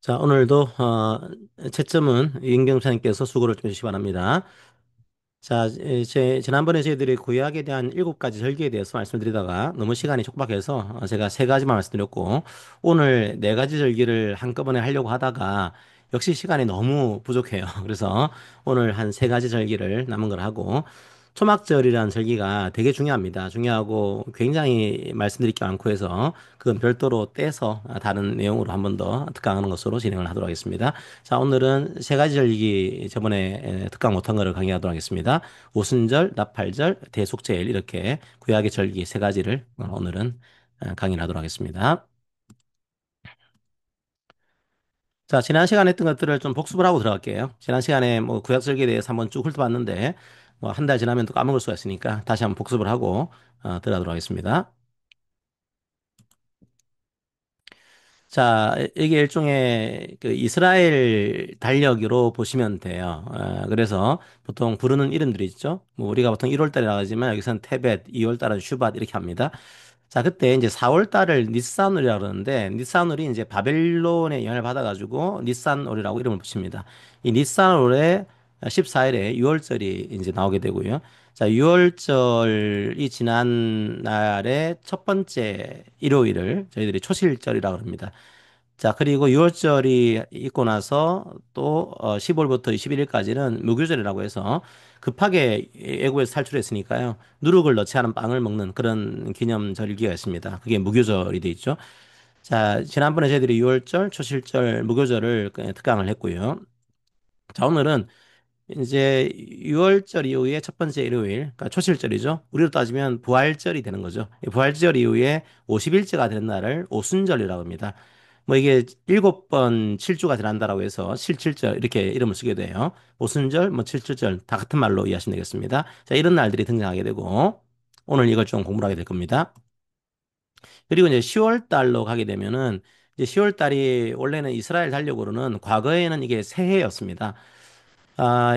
자, 오늘도 채점은 임경사님께서 수고를 좀 해주시기 바랍니다. 자, 지난번에 저희들이 구약에 대한 7가지 절기에 대해서 말씀드리다가 너무 시간이 촉박해서 제가 3가지만 말씀드렸고, 오늘 4가지 절기를 한꺼번에 하려고 하다가 역시 시간이 너무 부족해요. 그래서 오늘 한 3가지 절기를 남은 걸 하고, 초막절이라는 절기가 되게 중요합니다. 중요하고 굉장히 말씀드릴 게 많고 해서 그건 별도로 떼서 다른 내용으로 한 번 더 특강하는 것으로 진행을 하도록 하겠습니다. 자, 오늘은 3가지 절기 저번에 특강 못한 거를 강의하도록 하겠습니다. 오순절, 나팔절, 대속제일 이렇게 구약의 절기 3가지를 오늘은 강의를 하도록 하겠습니다. 자, 지난 시간에 했던 것들을 좀 복습을 하고 들어갈게요. 지난 시간에 뭐 구약 절기에 대해서 한번 쭉 훑어봤는데 뭐 한 달 지나면 또 까먹을 수가 있으니까 다시 한번 복습을 하고 들어가도록 하겠습니다. 자, 이게 일종의 그 이스라엘 달력으로 보시면 돼요. 그래서 보통 부르는 이름들이 있죠. 뭐 우리가 보통 1월 달이라고 하지만 여기서는 테벳, 2월 달은 슈밧 이렇게 합니다. 자, 그때 이제 4월 달을 니산월이라고 그러는데 니산월이 이제 바벨론의 영향을 받아가지고 니산월이라고 이름을 붙입니다. 이 니산월에 14일에 6월절이 이제 나오게 되고요. 자, 6월절이 지난 날의 첫 번째 일요일을 저희들이 초실절이라고 합니다. 자, 그리고 6월절이 있고 나서 또 15일부터 21일까지는 무교절이라고 해서 급하게 애국에서 탈출했으니까요. 누룩을 넣지 않은 빵을 먹는 그런 기념절기가 있습니다. 그게 무교절이 돼 있죠. 자, 지난번에 저희들이 6월절, 초실절, 무교절을 특강을 했고요. 자, 오늘은 이제 6월절 이후에 첫 번째 일요일, 그러니까 초실절이죠. 우리로 따지면 부활절이 되는 거죠. 이 부활절 이후에 50일째가 되는 날을 오순절이라고 합니다. 뭐 이게 7번 7주가 지난다라고 해서 칠칠절 이렇게 이름을 쓰게 돼요. 오순절, 뭐 칠칠절 다 같은 말로 이해하시면 되겠습니다. 자, 이런 날들이 등장하게 되고 오늘 이걸 좀 공부를 하게 될 겁니다. 그리고 이제 10월 달로 가게 되면은 이제 10월 달이 원래는 이스라엘 달력으로는 과거에는 이게 새해였습니다.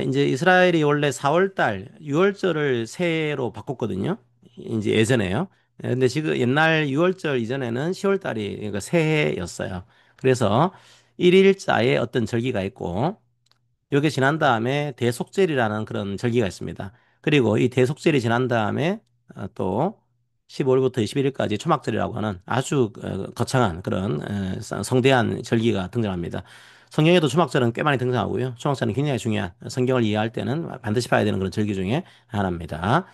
이제 이스라엘이 원래 4월 달, 6월절을 새해로 바꿨거든요. 이제 예전에요. 근데 지금 옛날 6월절 이전에는 10월 달이 그러니까 새해였어요. 그래서 1일자에 어떤 절기가 있고, 요게 지난 다음에 대속절이라는 그런 절기가 있습니다. 그리고 이 대속절이 지난 다음에 또 15일부터 21일까지 초막절이라고 하는 아주 거창한 그런 성대한 절기가 등장합니다. 성경에도 초막절은 꽤 많이 등장하고요. 초막절은 굉장히 중요한 성경을 이해할 때는 반드시 봐야 되는 그런 절기 중에 하나입니다.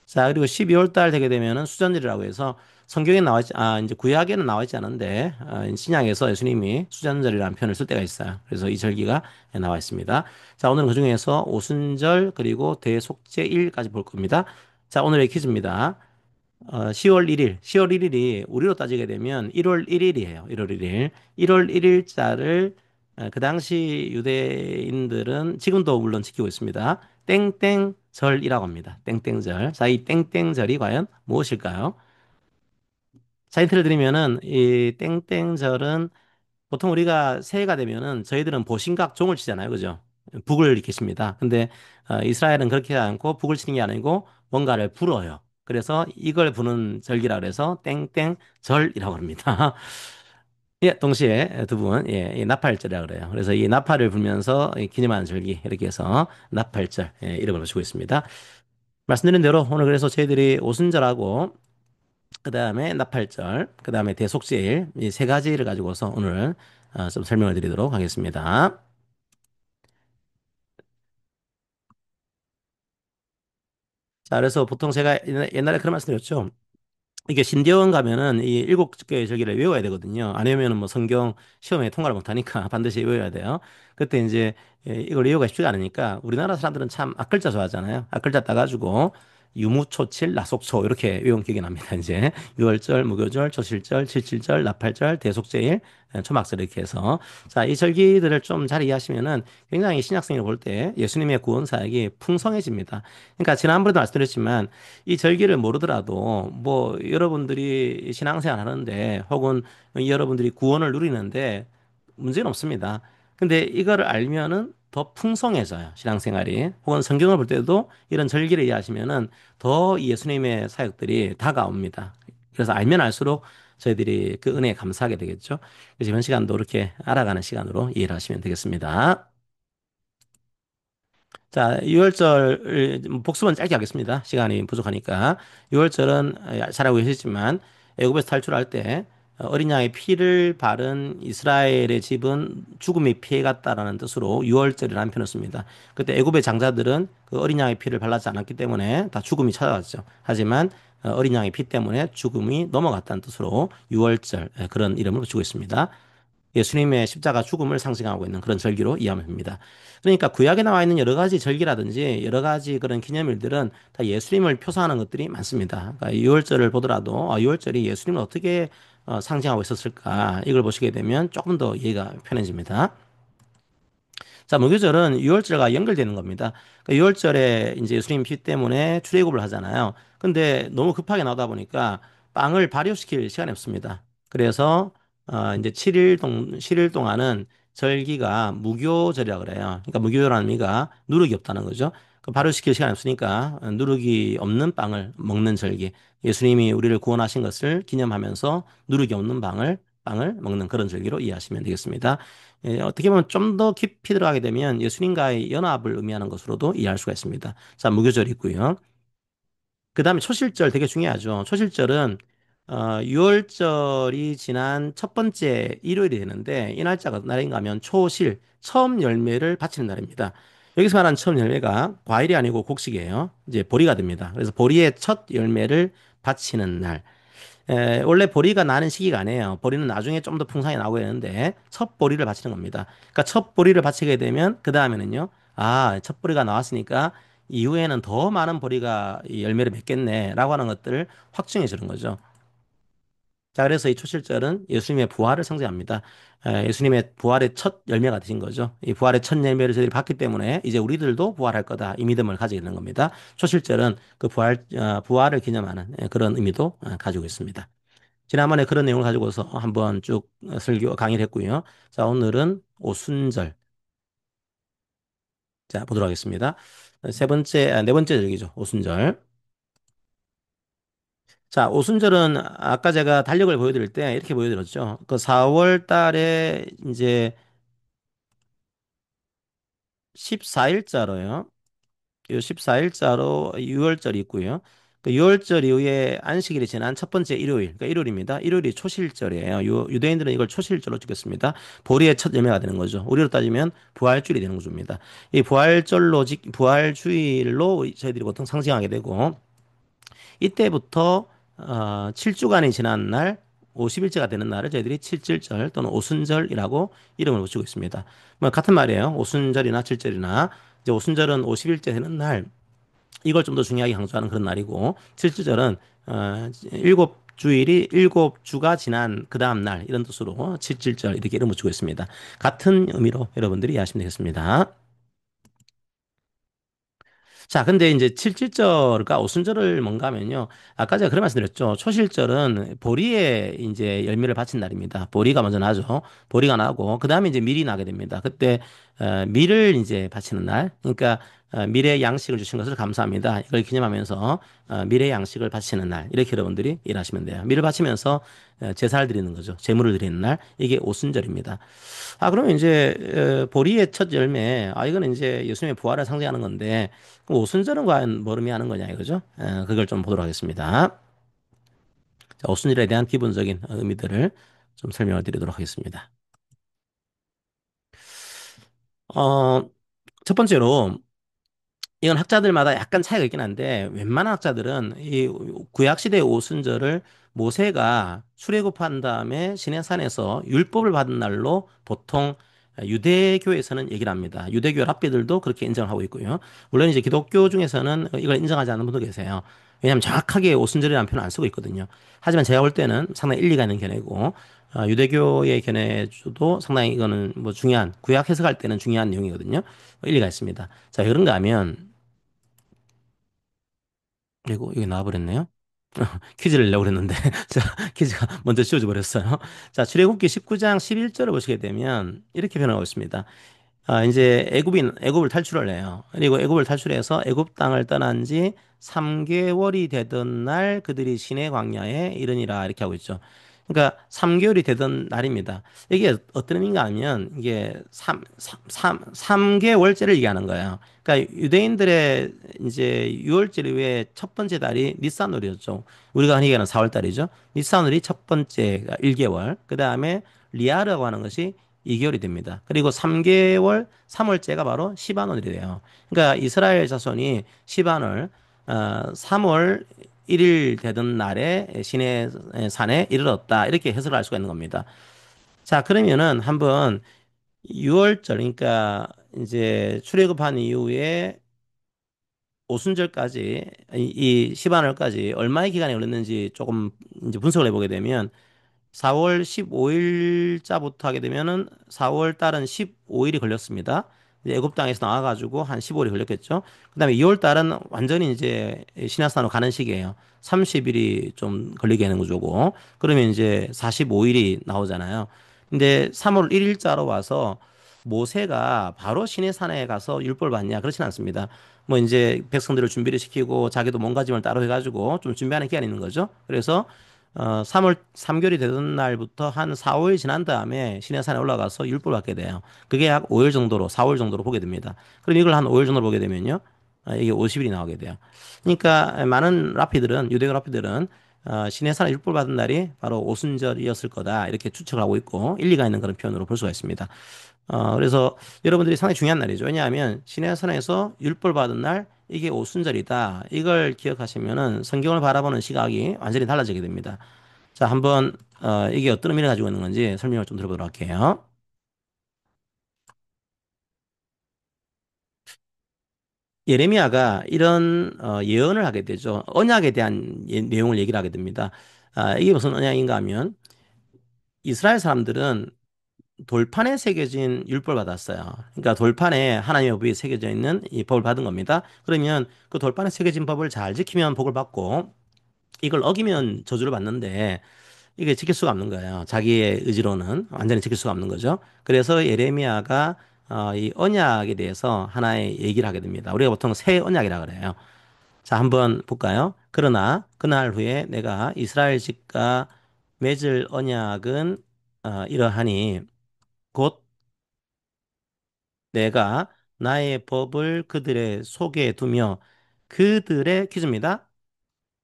자, 그리고 12월 달 되게 되면은 수전절이라고 해서 성경에 나와 있지, 이제 구약에는 나와 있지 않은데, 신약에서 예수님이 수전절이라는 표현을 쓸 때가 있어요. 그래서 이 절기가 나와 있습니다. 자, 오늘은 그 중에서 오순절 그리고 대속죄일까지 볼 겁니다. 자, 오늘의 퀴즈입니다. 10월 1일, 10월 1일이 우리로 따지게 되면 1월 1일이에요. 1월 1일. 1월 1일자를 그 당시 유대인들은 지금도 물론 지키고 있습니다. 땡땡절이라고 합니다. 땡땡절. 자, 이 땡땡절이 과연 무엇일까요? 자, 힌트를 드리면은 이 땡땡절은 보통 우리가 새해가 되면은 저희들은 보신각 종을 치잖아요. 그죠? 북을 이렇게 칩니다. 근데 이스라엘은 그렇게 하지 않고 북을 치는 게 아니고 뭔가를 불어요. 그래서 이걸 부는 절기라 그래서 땡땡절이라고 합니다. 예, 동시에 두 분, 예, 이 나팔절이라고 그래요. 그래서 이 나팔을 불면서 이 기념하는 절기 이렇게 해서 나팔절 이름을 붙이고 있습니다. 말씀드린 대로 오늘 그래서 저희들이 오순절하고 그 다음에 나팔절, 그 다음에 대속제일 이 3가지를 가지고서 오늘 좀 설명을 드리도록 하겠습니다. 자, 그래서 보통 제가 옛날에 그런 말씀 드렸죠. 이게 신대원 가면은 이 7개의 절기를 외워야 되거든요. 안 외우면은 뭐 성경 시험에 통과를 못 하니까 반드시 외워야 돼요. 그때 이제 이걸 외우기가 쉽지가 않으니까 우리나라 사람들은 참 악글자 좋아하잖아요. 악글자 따가지고 유무초칠 나속초 이렇게 외운 기억이 납니다. 이제 6월절, 무교절, 초실절, 칠칠절, 나팔절, 대속제일, 초막절 이렇게 해서 자, 이 절기들을 좀 잘 이해하시면은 굉장히 신약성을 볼 때 예수님의 구원 사역이 풍성해집니다. 그러니까 지난번에도 말씀드렸지만 이 절기를 모르더라도 뭐 여러분들이 신앙생활 하는데 혹은 여러분들이 구원을 누리는데 문제는 없습니다. 근데 이거를 알면은 더 풍성해져요. 신앙생활이. 혹은 성경을 볼 때도 이런 절기를 이해하시면은 더 예수님의 사역들이 다가옵니다. 그래서 알면 알수록 저희들이 그 은혜에 감사하게 되겠죠. 그래서 이번 시간도 이렇게 알아가는 시간으로 이해를 하시면 되겠습니다. 자, 6월절 복습은 짧게 하겠습니다. 시간이 부족하니까. 6월절은 잘 알고 계시지만 애굽에서 탈출할 때 어린 양의 피를 바른 이스라엘의 집은 죽음이 피해갔다라는 뜻으로 6월절이라는 표현을 씁니다. 그때 애굽의 장자들은 그 어린 양의 피를 발라지 않았기 때문에 다 죽음이 찾아왔죠. 하지만 어린 양의 피 때문에 죽음이 넘어갔다는 뜻으로 6월절 그런 이름을 붙이고 있습니다. 예수님의 십자가 죽음을 상징하고 있는 그런 절기로 이해하면 됩니다. 그러니까 구약에 나와 있는 여러 가지 절기라든지 여러 가지 그런 기념일들은 다 예수님을 표상하는 것들이 많습니다. 그러니까 유월절을 보더라도 유월절이 예수님을 어떻게 상징하고 있었을까 이걸 보시게 되면 조금 더 이해가 편해집니다. 자, 무교절은 유월절과 연결되는 겁니다. 그러니까 유월절에 이제 예수님 피 때문에 출애굽을 하잖아요. 근데 너무 급하게 나오다 보니까 빵을 발효시킬 시간이 없습니다. 그래서 이제 7일 동안은 절기가 무교절이라 그래요. 그러니까 무교라는 의미가 누룩이 없다는 거죠. 그 발효시킬 시간이 없으니까 누룩이 없는 빵을 먹는 절기. 예수님이 우리를 구원하신 것을 기념하면서 누룩이 없는 빵을 먹는 그런 절기로 이해하시면 되겠습니다. 어떻게 보면 좀 더 깊이 들어가게 되면 예수님과의 연합을 의미하는 것으로도 이해할 수가 있습니다. 자, 무교절이 있고요. 그 다음에 초실절 되게 중요하죠. 초실절은 6월절이 지난 첫 번째 일요일이 되는데 이 날짜가 어떤 날인가 하면 초실, 처음 열매를 바치는 날입니다. 여기서 말하는 처음 열매가 과일이 아니고 곡식이에요. 이제 보리가 됩니다. 그래서 보리의 첫 열매를 바치는 날. 원래 보리가 나는 시기가 아니에요. 보리는 나중에 좀 더 풍성하게 나오게 되는데 첫 보리를 바치는 겁니다. 그러니까 첫 보리를 바치게 되면 그 다음에는요. 첫 보리가 나왔으니까 이후에는 더 많은 보리가 이 열매를 맺겠네라고 하는 것들을 확증해 주는 거죠. 자, 그래서 이 초실절은 예수님의 부활을 상징합니다. 예수님의 부활의 첫 열매가 되신 거죠. 이 부활의 첫 열매를 저희들이 받기 때문에 이제 우리들도 부활할 거다. 이 믿음을 가지게 되는 겁니다. 초실절은 그 부활을 기념하는 그런 의미도 가지고 있습니다. 지난번에 그런 내용을 가지고서 한번 쭉 설교 강의를 했고요. 자, 오늘은 오순절. 자, 보도록 하겠습니다. 네 번째 절기죠. 오순절. 자, 오순절은 아까 제가 달력을 보여드릴 때 이렇게 보여드렸죠. 그 4월 달에 이제 14일자로요. 이 14일자로 6월절이 있고요. 그 6월절 이후에 안식일이 지난 첫 번째 일요일, 그러니까 일요일입니다. 일요일이 초실절이에요. 유대인들은 이걸 초실절로 찍겠습니다. 보리의 첫 열매가 되는 거죠. 우리로 따지면 부활주일이 되는 거죠입니다. 이 부활주일로 저희들이 보통 상징하게 되고 이때부터 7주간이 지난 날 50일째가 되는 날을 저희들이 칠칠절 또는 오순절이라고 이름을 붙이고 있습니다. 뭐 같은 말이에요. 오순절이나 칠절이나 이제 오순절은 50일째 되는 날 이걸 좀 더 중요하게 강조하는 그런 날이고 칠주절은 일곱 주일이 일곱 주가 지난 그 다음 날 이런 뜻으로 칠칠절 이렇게 이름 붙이고 있습니다. 같은 의미로 여러분들이 이해하시면 되겠습니다. 자, 근데 이제 칠칠절과 오순절을 뭔가 하면요. 아까 제가 그런 말씀 드렸죠. 초실절은 보리에 이제 열매를 바친 날입니다. 보리가 먼저 나죠. 보리가 나고, 그 다음에 이제 밀이 나게 됩니다. 그때, 밀을 이제 바치는 날. 그러니까, 밀의 양식을 주신 것을 감사합니다. 이걸 기념하면서, 밀의 양식을 바치는 날. 이렇게 여러분들이 일하시면 돼요. 밀을 바치면서 제사를 드리는 거죠. 제물을 드리는 날. 이게 오순절입니다. 그러면 이제 보리의 첫 열매, 이거는 이제 예수님의 부활을 상징하는 건데 그럼 오순절은 과연 뭘 의미하는 거냐 이거죠? 그걸 좀 보도록 하겠습니다. 자, 오순절에 대한 기본적인 의미들을 좀 설명을 드리도록 하겠습니다. 어, 첫 번째로 이건 학자들마다 약간 차이가 있긴 한데 웬만한 학자들은 이 구약 시대의 오순절을 모세가 출애굽한 다음에 시내산에서 율법을 받은 날로 보통 유대교에서는 얘기를 합니다. 유대교 랍비들도 그렇게 인정을 하고 있고요. 물론 이제 기독교 중에서는 이걸 인정하지 않는 분도 계세요. 왜냐하면 정확하게 오순절이라는 표현을 안 쓰고 있거든요. 하지만 제가 볼 때는 상당히 일리가 있는 견해고 유대교의 견해도 상당히 이거는 뭐 중요한 구약 해석할 때는 중요한 내용이거든요. 일리가 있습니다. 자, 왜 그런가 하면 그리고 여기 나와버렸네요. 퀴즈를 내려고 그랬는데 자, 퀴즈가 먼저 씌워져 버렸어요. 자, 출애굽기 19장 11절을 보시게 되면 이렇게 변하고 있습니다. 이제 애굽을 탈출을 해요. 그리고 애굽을 탈출해서 애굽 땅을 떠난 지 3개월이 되던 날 그들이 시내 광야에 이르니라 이렇게 하고 있죠. 그러니까 3개월이 되던 날입니다. 이게 어떤 의미인가 하면 이게 3개월째를 얘기하는 거예요. 그러니까 유대인들의 이제 유월절 이후에 첫 번째 달이 니산월이었죠. 우리가 흔히 얘기하는 4월 달이죠. 니산월이 첫 번째가 1개월. 그 다음에 리아르라고 하는 것이 2개월이 됩니다. 그리고 3개월, 3월째가 바로 시반월이 돼요. 그러니까 이스라엘 자손이 시반월 3월 1일 되던 날에 시내 산에 이르렀다. 이렇게 해석을 할 수가 있는 겁니다. 자, 그러면은 한번 6월절, 그러니까 이제 출애굽한 이후에 오순절까지 이 시반월까지 얼마의 기간이 걸렸는지 조금 이제 분석을 해보게 되면 4월 15일자부터 하게 되면은 4월 달은 15일이 걸렸습니다. 이제 애굽 땅에서 나와가지고 한 15일이 걸렸겠죠. 그다음에 2월 달은 완전히 이제 신약산으로 가는 시기예요. 30일이 좀 걸리게 하는 구조고, 그러면 이제 45일이 나오잖아요. 근데 3월 1일자로 와서 모세가 바로 시내산에 가서 율법을 받냐? 그렇진 않습니다. 뭐 이제 백성들을 준비를 시키고 자기도 몸가짐을 따로 해가지고 좀 준비하는 기간이 있는 거죠. 그래서 3월 3개월이 되던 날부터 한 4, 5일 지난 다음에 시내산에 올라가서 율법을 받게 돼요. 그게 약 5일 정도로 4월 정도로 보게 됩니다. 그럼 이걸 한 5일 정도로 보게 되면요. 이게 50일이 나오게 돼요. 그러니까 많은 라피들은 유대교 라피들은 시내산에 율법을 받은 날이 바로 오순절이었을 거다 이렇게 추측을 하고 있고 일리가 있는 그런 표현으로 볼 수가 있습니다. 그래서 여러분들이 상당히 중요한 날이죠. 왜냐하면 시내산에서 율법을 받은 날 이게 오순절이다. 이걸 기억하시면은 성경을 바라보는 시각이 완전히 달라지게 됩니다. 자, 한번 이게 어떤 의미를 가지고 있는 건지 설명을 좀 들어보도록 할게요. 예레미야가 이런 예언을 하게 되죠. 언약에 대한 내용을 얘기를 하게 됩니다. 이게 무슨 언약인가 하면 이스라엘 사람들은 돌판에 새겨진 율법을 받았어요. 그러니까 돌판에 하나님의 법이 새겨져 있는 이 법을 받은 겁니다. 그러면 그 돌판에 새겨진 법을 잘 지키면 복을 받고 이걸 어기면 저주를 받는데 이게 지킬 수가 없는 거예요. 자기의 의지로는 완전히 지킬 수가 없는 거죠. 그래서 예레미야가 이 언약에 대해서 하나의 얘기를 하게 됩니다. 우리가 보통 새 언약이라 그래요. 자, 한번 볼까요? 그러나 그날 후에 내가 이스라엘 집과 맺을 언약은 이러하니 곧 내가 나의 법을 그들의 속에 두며 그들의 퀴즈입니다.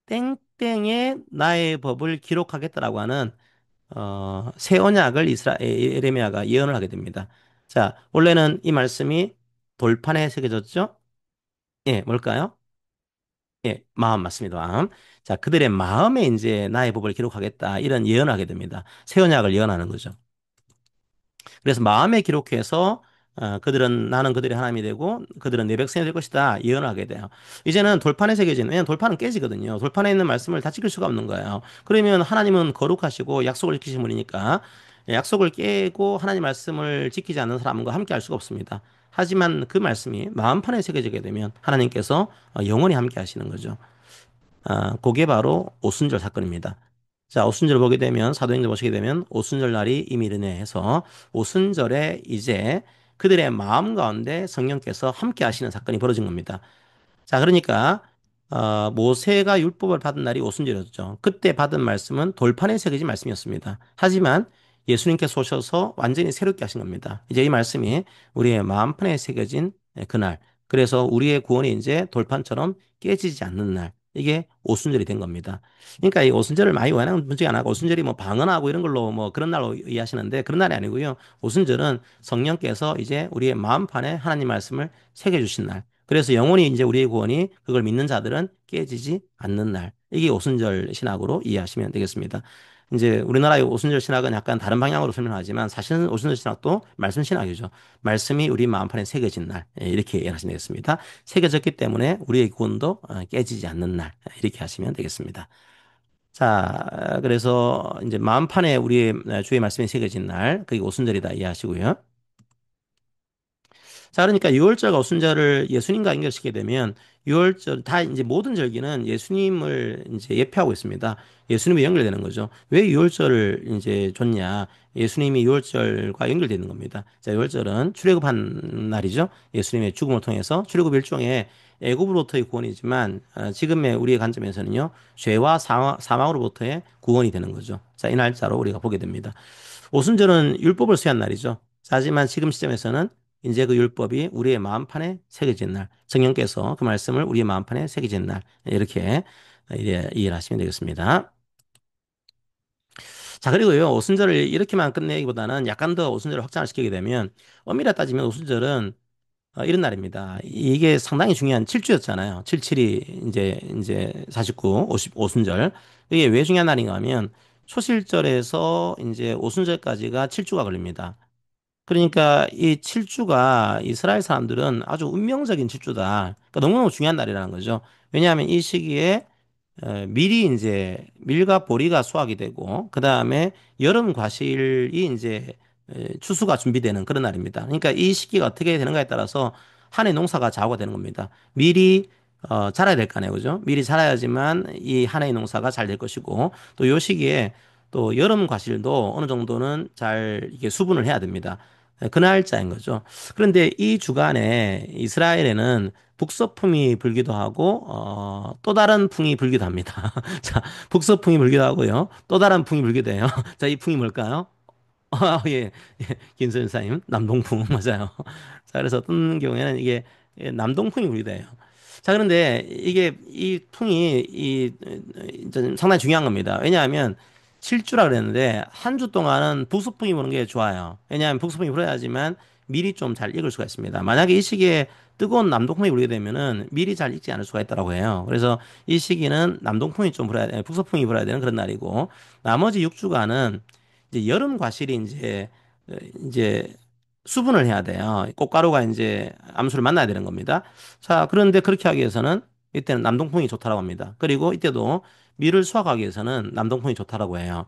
땡땡에 나의 법을 기록하겠다라고 하는 새 언약을 예레미야가 예언을 하게 됩니다. 자, 원래는 이 말씀이 돌판에 새겨졌죠? 예, 뭘까요? 예, 마음 맞습니다. 마음. 자, 그들의 마음에 이제 나의 법을 기록하겠다 이런 예언을 하게 됩니다. 새 언약을 예언하는 거죠. 그래서 마음에 기록해서 그들은 나는 그들의 하나님이 되고 그들은 내 백성이 될 것이다 예언하게 돼요. 이제는 돌판에 새겨진 왜냐하면 돌판은 깨지거든요. 돌판에 있는 말씀을 다 지킬 수가 없는 거예요. 그러면 하나님은 거룩하시고 약속을 지키신 분이니까 약속을 깨고 하나님 말씀을 지키지 않는 사람과 함께 할 수가 없습니다. 하지만 그 말씀이 마음판에 새겨지게 되면 하나님께서 영원히 함께 하시는 거죠. 그게 바로 오순절 사건입니다. 자, 오순절 보게 되면, 사도행전 보시게 되면, 오순절 날이 이미 이르네 해서, 오순절에 이제 그들의 마음 가운데 성령께서 함께 하시는 사건이 벌어진 겁니다. 자, 그러니까 모세가 율법을 받은 날이 오순절이었죠. 그때 받은 말씀은 돌판에 새겨진 말씀이었습니다. 하지만 예수님께서 오셔서 완전히 새롭게 하신 겁니다. 이제 이 말씀이 우리의 마음판에 새겨진 그날. 그래서 우리의 구원이 이제 돌판처럼 깨지지 않는 날. 이게 오순절이 된 겁니다. 그러니까 이 오순절을 많이 원하는 분들이 안 하고 오순절이 뭐 방언하고 이런 걸로 뭐 그런 날로 이해하시는데 그런 날이 아니고요. 오순절은 성령께서 이제 우리의 마음판에 하나님 말씀을 새겨주신 날. 그래서 영원히 이제 우리의 구원이 그걸 믿는 자들은 깨지지 않는 날. 이게 오순절 신학으로 이해하시면 되겠습니다. 이제 우리나라의 오순절 신학은 약간 다른 방향으로 설명하지만 사실은 오순절 신학도 말씀 신학이죠. 말씀이 우리 마음판에 새겨진 날. 이렇게 이해하시면 되겠습니다. 새겨졌기 때문에 우리의 구원도 깨지지 않는 날. 이렇게 하시면 되겠습니다. 자, 그래서 이제 마음판에 우리의 주의 말씀이 새겨진 날, 그게 오순절이다 이해하시고요. 자, 그러니까 유월절과 오순절을 예수님과 연결시키게 되면 유월절 다 이제 모든 절기는 예수님을 이제 예표하고 있습니다. 예수님이 연결되는 거죠. 왜 유월절을 이제 줬냐? 예수님이 유월절과 연결되는 겁니다. 자, 유월절은 출애굽한 날이죠. 예수님의 죽음을 통해서 출애굽 일종의 애굽으로부터의 구원이지만 지금의 우리의 관점에서는요, 죄와 사망으로부터의 구원이 되는 거죠. 자, 이 날짜로 우리가 보게 됩니다. 오순절은 율법을 수여한 날이죠. 자, 하지만 지금 시점에서는 이제 그 율법이 우리의 마음판에 새겨진 날, 성령께서 그 말씀을 우리의 마음판에 새겨진 날, 이렇게 이해를 하시면 되겠습니다. 자, 그리고요, 오순절을 이렇게만 끝내기보다는 약간 더 오순절을 확장을 시키게 되면, 엄밀히 따지면 오순절은 이런 날입니다. 이게 상당히 중요한 7주였잖아요. 77이 이제 49, 50, 오순절. 이게 왜 중요한 날인가 하면 초실절에서 이제 오순절까지가 7주가 걸립니다. 그러니까 이 7주가 이스라엘 사람들은 아주 운명적인 7주다. 그러니까 너무너무 중요한 날이라는 거죠. 왜냐하면 이 시기에 미리 이제 밀과 보리가 수확이 되고 그다음에 여름 과실이 이제 추수가 준비되는 그런 날입니다. 그러니까 이 시기가 어떻게 되는가에 따라서 한 해 농사가 좌우가 되는 겁니다. 미리 자라야 될 거 아니에요. 그죠? 미리 자라야지만 이 한 해의 농사가 잘 될 것이고 또 요 시기에 또 여름 과실도 어느 정도는 잘 이게 수분을 해야 됩니다. 그 날짜인 거죠. 그런데 이 주간에 이스라엘에는 북서풍이 불기도 하고 또 다른 풍이 불기도 합니다. 자, 북서풍이 불기도 하고요. 또 다른 풍이 불기도 해요. 자, 이 풍이 뭘까요? 예, 예, 김선 사님, 남동풍 맞아요. 자, 그래서 어떤 경우에는 이게 남동풍이 불기도 해요. 자, 그런데 이게 이 풍이 이제 상당히 중요한 겁니다. 왜냐하면 7주라 그랬는데 한 주 동안은 북서풍이 부는 게 좋아요. 왜냐하면 북서풍이 불어야지만 미리 좀 잘 익을 수가 있습니다. 만약에 이 시기에 뜨거운 남동풍이 불게 되면은 미리 잘 익지 않을 수가 있다고 해요. 그래서 이 시기는 남동풍이 좀 불어야 돼, 북서풍이 불어야 되는 그런 날이고 나머지 6주간은 이제 여름 과실이 이제 수분을 해야 돼요. 꽃가루가 이제 암수를 만나야 되는 겁니다. 자, 그런데 그렇게 하기 위해서는 이때는 남동풍이 좋다라고 합니다. 그리고 이때도 밀을 수확하기 위해서는 남동풍이 좋다라고 해요.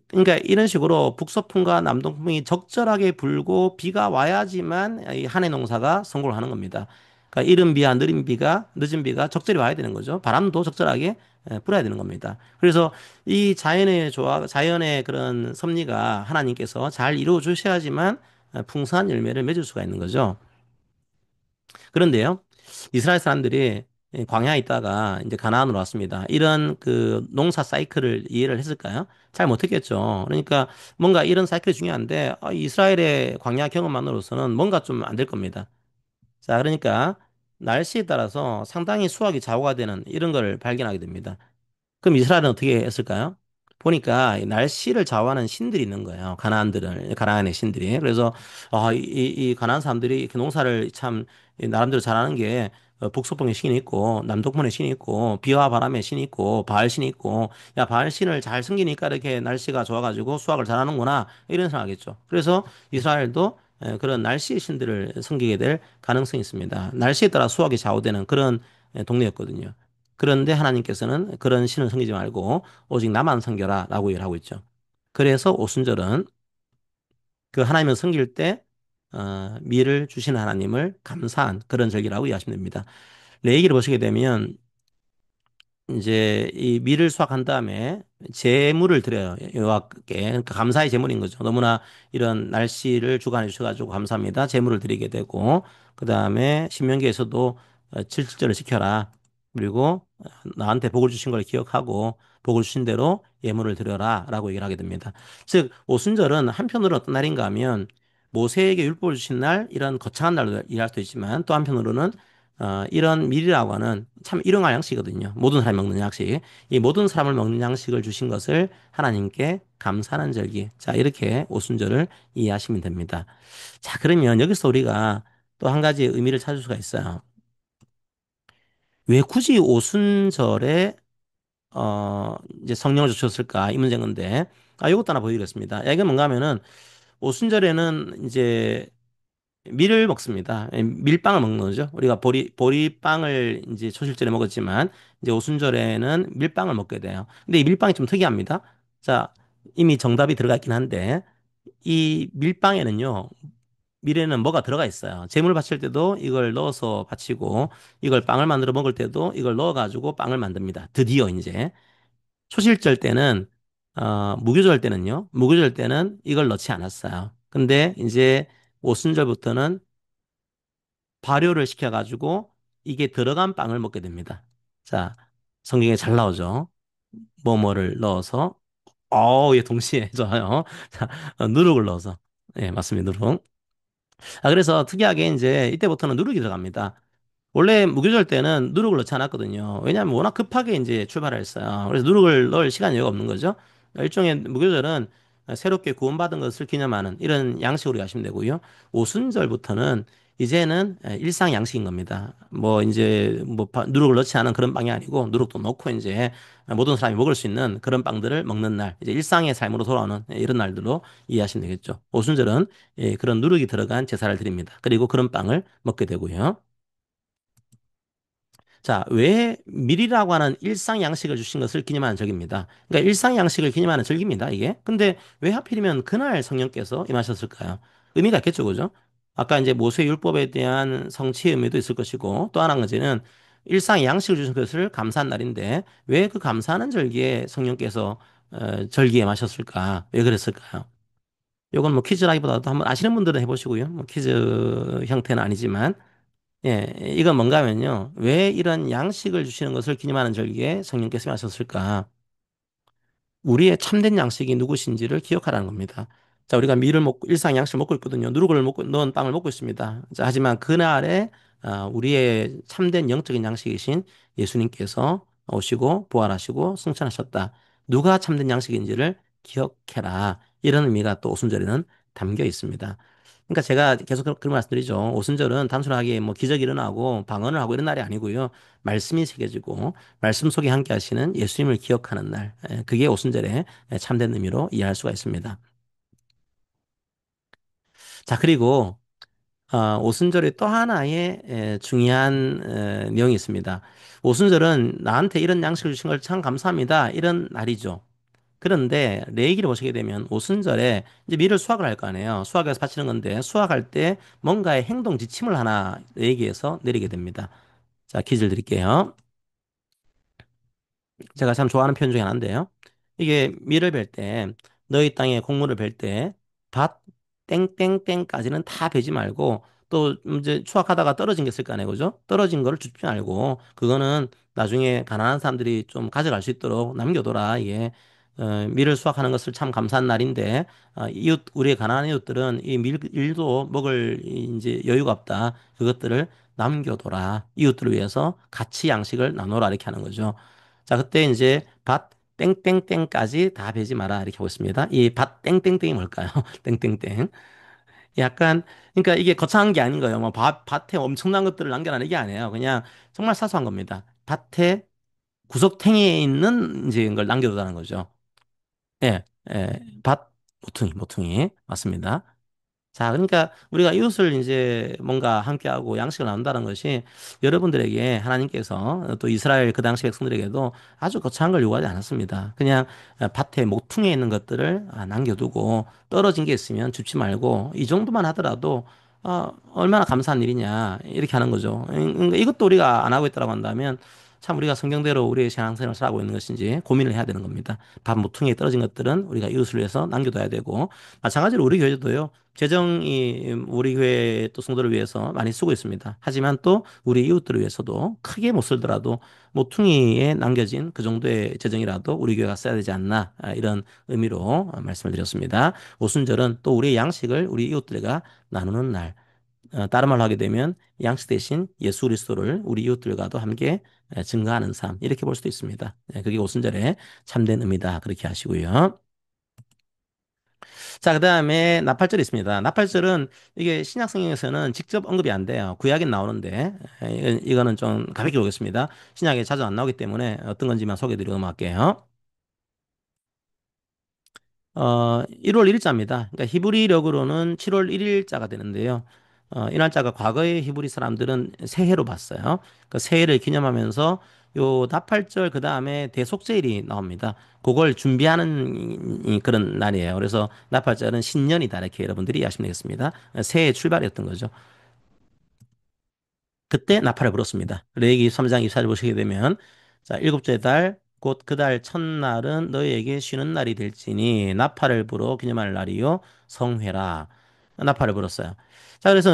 그러니까 이런 식으로 북서풍과 남동풍이 적절하게 불고 비가 와야지만 이 한 해 농사가 성공을 하는 겁니다. 그러니까 이른 비와 느린 비가 늦은 비가 적절히 와야 되는 거죠. 바람도 적절하게 불어야 되는 겁니다. 그래서 이 자연의 조화, 자연의 그런 섭리가 하나님께서 잘 이루어 주셔야지만 풍성한 열매를 맺을 수가 있는 거죠. 그런데요, 이스라엘 사람들이 광야에 있다가 이제 가나안으로 왔습니다. 이런 그 농사 사이클을 이해를 했을까요? 잘 못했겠죠. 그러니까 뭔가 이런 사이클이 중요한데 이스라엘의 광야 경험만으로서는 뭔가 좀 안 될 겁니다. 자, 그러니까 날씨에 따라서 상당히 수확이 좌우가 되는 이런 걸 발견하게 됩니다. 그럼 이스라엘은 어떻게 했을까요? 보니까 이 날씨를 좌우하는 신들이 있는 거예요. 가나안의 신들이. 그래서, 이 가나안 사람들이 이렇게 농사를 참 나름대로 잘하는 게 북서풍의 신이 있고, 남동풍의 신이 있고, 비와 바람의 신이 있고, 바알 신이 있고, 야, 바알 신을 잘 섬기니까 이렇게 날씨가 좋아가지고 수확을 잘하는구나. 이런 생각하겠죠. 그래서 이스라엘도 그런 날씨의 신들을 섬기게 될 가능성이 있습니다. 날씨에 따라 수확이 좌우되는 그런 동네였거든요. 그런데 하나님께서는 그런 신을 섬기지 말고 오직 나만 섬겨라 라고 얘기를 하고 있죠. 그래서 오순절은 그 하나님을 섬길 때 미를 주시는 하나님을 감사한 그런 절기라고 이해하시면 됩니다. 레위기를 보시게 되면 이제 이 밀을 수확한 다음에 제물을 드려요. 여호와께. 그러니까 감사의 제물인 거죠. 너무나 이런 날씨를 주관해 주셔가지고 감사합니다. 제물을 드리게 되고 그다음에 신명기에서도 칠칠절을 지켜라. 그리고 나한테 복을 주신 걸 기억하고 복을 주신 대로 예물을 드려라라고 얘기를 하게 됩니다. 즉 오순절은 한편으로 어떤 날인가 하면 모세에게 율법을 주신 날 이런 거창한 날로 이해할 수도 있지만 또 한편으로는 이런 밀이라고 하는 참 일용할 양식이거든요. 모든 사람이 먹는 양식. 이 모든 사람을 먹는 양식을 주신 것을 하나님께 감사하는 절기. 자, 이렇게 오순절을 이해하시면 됩니다. 자, 그러면 여기서 우리가 또 한 가지 의미를 찾을 수가 있어요. 왜 굳이 오순절에 이제 성령을 주셨을까? 이 문제인 건데, 이것도 하나 보여드리겠습니다. 이게 뭔가 하면은 오순절에는 이제 밀을 먹습니다. 밀빵을 먹는 거죠. 우리가 보리빵을 이제 초실절에 먹었지만 이제 오순절에는 밀빵을 먹게 돼요. 근데 이 밀빵이 좀 특이합니다. 자, 이미 정답이 들어가 있긴 한데 이 밀빵에는요. 밀에는 뭐가 들어가 있어요. 제물 바칠 때도 이걸 넣어서 바치고 이걸 빵을 만들어 먹을 때도 이걸 넣어가지고 빵을 만듭니다. 드디어 이제 초실절 때는 무교절 때는요. 무교절 때는 이걸 넣지 않았어요. 근데 이제 오순절부터는 발효를 시켜가지고 이게 들어간 빵을 먹게 됩니다. 자, 성경에 잘 나오죠. 뭐뭐를 넣어서, 예, 동시에 좋아요. 자, 누룩을 넣어서. 예, 맞습니다. 누룩. 그래서 특이하게 이제 이때부터는 누룩이 들어갑니다. 원래 무교절 때는 누룩을 넣지 않았거든요. 왜냐하면 워낙 급하게 이제 출발을 했어요. 그래서 누룩을 넣을 시간이 여가 없는 거죠. 일종의 무교절은 새롭게 구원받은 것을 기념하는 이런 양식으로 하시면 되고요. 오순절부터는 이제는 일상 양식인 겁니다. 뭐 이제 뭐 누룩을 넣지 않은 그런 빵이 아니고 누룩도 넣고 이제 모든 사람이 먹을 수 있는 그런 빵들을 먹는 날, 이제 일상의 삶으로 돌아오는 이런 날들로 이해하시면 되겠죠. 오순절은 그런 누룩이 들어간 제사를 드립니다. 그리고 그런 빵을 먹게 되고요. 자, 왜 밀이라고 하는 일상 양식을 주신 것을 기념하는 절기입니다. 그러니까 일상 양식을 기념하는 절기입니다, 이게. 근데 왜 하필이면 그날 성령께서 임하셨을까요? 의미가 있겠죠, 그죠? 아까 이제 모세 율법에 대한 성취의 의미도 있을 것이고, 또 하나는 이제는 일상 양식을 주신 것을 감사한 날인데, 왜 그 감사하는 절기에 성령께서 절기에 임하셨을까? 왜 그랬을까요? 요건 뭐 퀴즈라기보다도 한번 아시는 분들은 해보시고요. 뭐 퀴즈 형태는 아니지만, 예, 이건 뭔가 하면요. 왜 이런 양식을 주시는 것을 기념하는 절기에 성령께서 하셨을까? 우리의 참된 양식이 누구신지를 기억하라는 겁니다. 자, 우리가 밀을 먹고, 일상 양식을 먹고 있거든요. 누룩을 먹고, 넣은 빵을 먹고 있습니다. 자, 하지만 그날에, 우리의 참된 영적인 양식이신 예수님께서 오시고, 부활하시고, 승천하셨다. 누가 참된 양식인지를 기억해라. 이런 의미가 또 오순절에는 담겨 있습니다. 그러니까 제가 계속 그런 말씀드리죠. 오순절은 단순하게 뭐 기적이 일어나고 방언을 하고 이런 날이 아니고요. 말씀이 새겨지고 말씀 속에 함께 하시는 예수님을 기억하는 날. 그게 오순절의 참된 의미로 이해할 수가 있습니다. 자, 그리고 오순절에 또 하나의 중요한 내용이 있습니다. 오순절은 나한테 이런 양식을 주신 걸 참 감사합니다. 이런 날이죠. 그런데 레위기를 보시게 되면 오순절에 이제 밀을 수확을 할 거 아니에요. 수확해서 바치는 건데 수확할 때 뭔가의 행동 지침을 하나 레위기에서 내리게 됩니다. 자, 퀴즈를 드릴게요. 제가 참 좋아하는 표현 중에 하나인데요. 이게 밀을 벨 때, 너희 땅에 곡물을 벨 때, 밭 땡땡땡까지는 다 베지 말고, 또 이제 추락하다가 떨어진 게 있을 거 아니에요, 그죠? 떨어진 거를 줍지 말고, 그거는 나중에 가난한 사람들이 좀 가져갈 수 있도록 남겨둬라. 이게 밀을 수확하는 것을 참 감사한 날인데, 이웃 우리의 가난한 이웃들은 이 밀도 먹을 이제 여유가 없다. 그것들을 남겨둬라. 이웃들을 위해서 같이 양식을 나눠라 이렇게 하는 거죠. 자, 그때 이제 밭 땡땡땡까지 다 베지 마라 이렇게 하고 있습니다. 이 밭 땡땡땡이 뭘까요? 땡땡땡. 약간 그러니까 이게 거창한 게 아닌 거예요. 뭐 밭에 엄청난 것들을 남겨놔는 게 아니에요. 그냥 정말 사소한 겁니다. 밭에 구석탱이에 있는 이제 이걸 남겨두라는 거죠. 예, 예, 밭 모퉁이 맞습니다. 자, 그러니까 우리가 이웃을 이제 뭔가 함께하고 양식을 나눈다는 것이 여러분들에게 하나님께서 또 이스라엘 그 당시 백성들에게도 아주 거창한 걸 요구하지 않았습니다. 그냥 밭에 모퉁이에 있는 것들을 남겨두고 떨어진 게 있으면 줍지 말고 이 정도만 하더라도 얼마나 감사한 일이냐 이렇게 하는 거죠. 그러니까 이것도 우리가 안 하고 있다고 한다면 참 우리가 성경대로 우리의 신앙생활을 살아가고 있는 것인지 고민을 해야 되는 겁니다. 밥 모퉁이에 떨어진 것들은 우리가 이웃을 위해서 남겨둬야 되고 마찬가지로 우리 교회도요. 재정이 우리 교회 또 성도를 위해서 많이 쓰고 있습니다. 하지만 또 우리 이웃들을 위해서도 크게 못 쓸더라도 모퉁이에 남겨진 그 정도의 재정이라도 우리 교회가 써야 되지 않나 이런 의미로 말씀을 드렸습니다. 오순절은 또 우리의 양식을 우리 이웃들과 나누는 날. 다른 말로 하게 되면 양식 대신 예수 그리스도를 우리 이웃들과도 함께 증거하는 삶 이렇게 볼 수도 있습니다. 그게 오순절의 참된 의미다 그렇게 하시고요. 자, 그다음에 나팔절이 있습니다. 나팔절은 이게 신약 성경에서는 직접 언급이 안 돼요. 구약엔 나오는데 이거는 좀 가볍게 보겠습니다. 신약에 자주 안 나오기 때문에 어떤 건지만 소개해드리고 넘어갈게요. 1월 1일자입니다. 그러니까 히브리력으로는 7월 1일자가 되는데요. 이 날짜가 과거의 히브리 사람들은 새해로 봤어요. 그 새해를 기념하면서 요 나팔절 그 다음에 대속제일이 나옵니다. 그걸 준비하는 그런 날이에요. 그래서 나팔절은 신년이다 이렇게 여러분들이 이해하시면 되겠습니다. 새해 출발이었던 거죠. 그때 나팔을 불었습니다. 레위기 3장 24절 보시게 되면 자, 일곱째 달 곧 그 달 첫날은 너희에게 쉬는 날이 될지니 나팔을 불어 기념할 날이요 성회라. 나팔을 불었어요. 자, 그래서